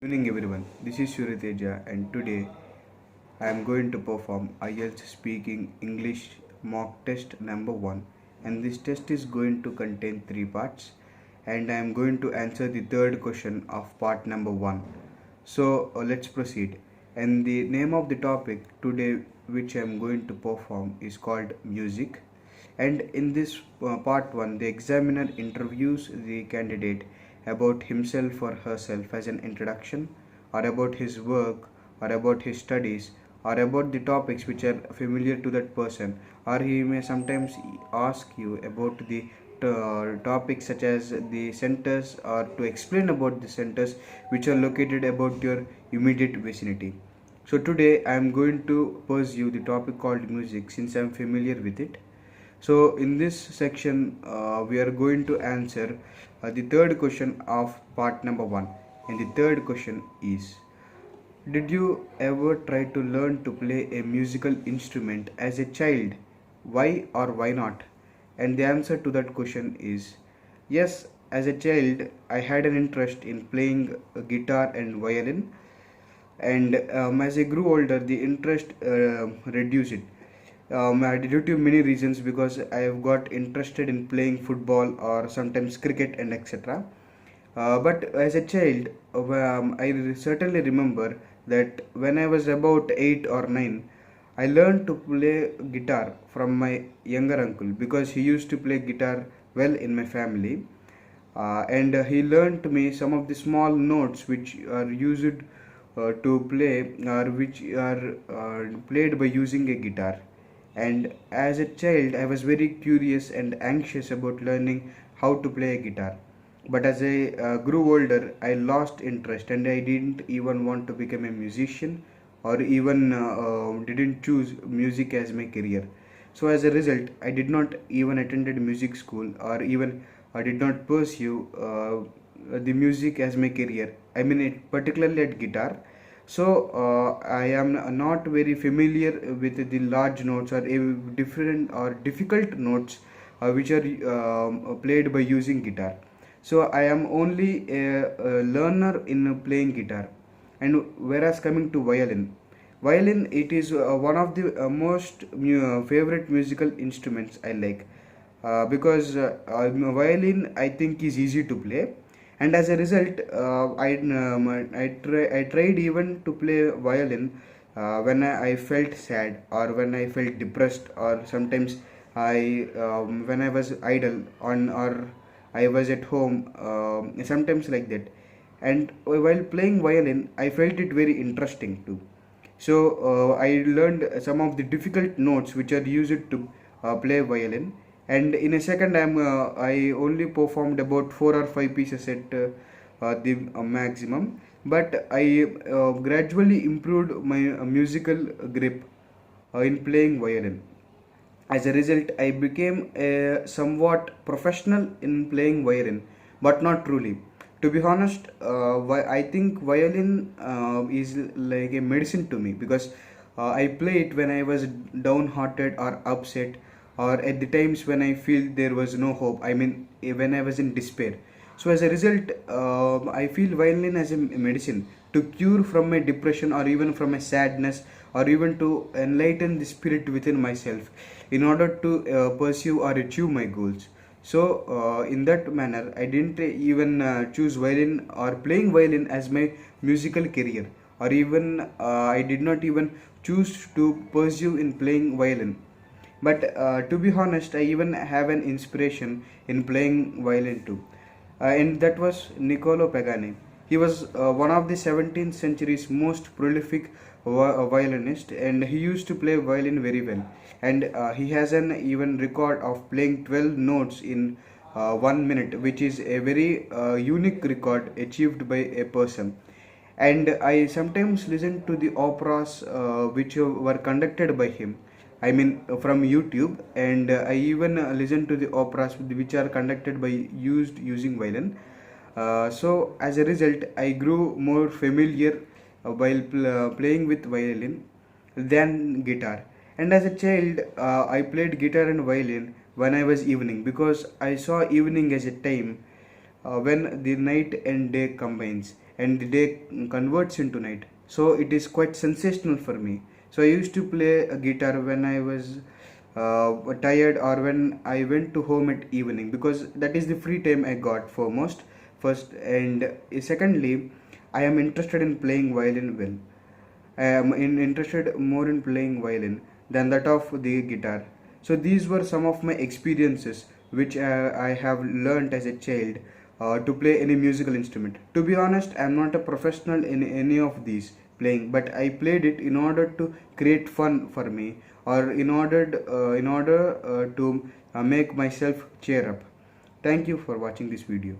Evening everyone, this is Suryateja and today I am going to perform IELTS Speaking English mock test number 1, and this test is going to contain 3 parts and I am going to answer the third question of part number 1. So let's proceed. And the name of the topic today which I am going to perform is called music, and in this part 1 the examiner interviews the candidate about himself or herself as an introduction, or about his work, or about his studies, or about the topics which are familiar to that person, or he may sometimes ask you about the topics such as the centers, or to explain about the centers which are located about your immediate vicinity. So today I am going to pursue the topic called music since I am familiar with it. So in this section, we are going to answer the third question of part number 1. And the third question is, did you ever try to learn to play a musical instrument as a child? Why or why not? And the answer to that question is yes. As a child, I had an interest in playing guitar and violin, and as I grew older, the interest reduced it, due to many reasons, because I have got interested in playing football or sometimes cricket and etc. But as a child, I certainly remember that when I was about 8 or 9, I learned to play guitar from my younger uncle because he used to play guitar well in my family, and he learned to me some of the small notes which are used to play, or which are played by using a guitar. And as a child, I was very curious and anxious about learning how to play a guitar. But as I grew older, I lost interest and I didn't even want to become a musician, or even didn't choose music as my career. So as a result, I did not even attended music school, or even I did not pursue the music as my career. I mean, particularly at guitar. So I am not very familiar with the large notes, or different or difficult notes which are played by using guitar. So I am only a learner in playing guitar. And whereas coming to violin, it is one of the most favorite musical instruments I like, because violin I think is easy to play, and as a result, I tried even to play violin when I felt sad, or when I felt depressed, or sometimes when I was idle on, or I was at home, sometimes like that. And while playing violin, I felt it very interesting too. So I learned some of the difficult notes which are used to play violin, and in a second I only performed about 4 or 5 pieces at the maximum. But I gradually improved my musical grip in playing violin. As a result, I became a somewhat professional in playing violin, but not truly. To be honest, I think violin is like a medicine to me, because I play it when I was downhearted or upset, or at the times when I feel there was no hope. I mean, when I was in despair. So as a result, I feel violin as a medicine to cure from my depression, or even from my sadness, or even to enlighten the spirit within myself in order to pursue or achieve my goals. So in that manner, I didn't even choose violin or playing violin as my musical career, or even I did not even choose to pursue in playing violin. But to be honest, I even have an inspiration in playing violin too, and that was Niccolo Pagani. He was one of the 17th century's most prolific violinist, and he used to play violin very well. And he has an even record of playing 12 notes in 1 minute, which is a very unique record achieved by a person. And I sometimes listen to the operas which were conducted by him. I mean, from YouTube, and I even listen to the operas which are conducted by using violin. So as a result, I grew more familiar while playing with violin than guitar. And as a child, I played guitar and violin when I was evening, because I saw evening as a time when the night and day combines, and the day converts into night. So it is quite sensational for me. So I used to play a guitar when I was tired, or when I went to home at evening, because that is the free time I got foremost first. And secondly, I am interested in playing violin well. I am interested more in playing violin than that of the guitar. So these were some of my experiences which I have learnt as a child to play any musical instrument. To be honest, I am not a professional in any of these playing, but I played it in order to create fun for me, or in order to make myself cheer up. Thank you for watching this video.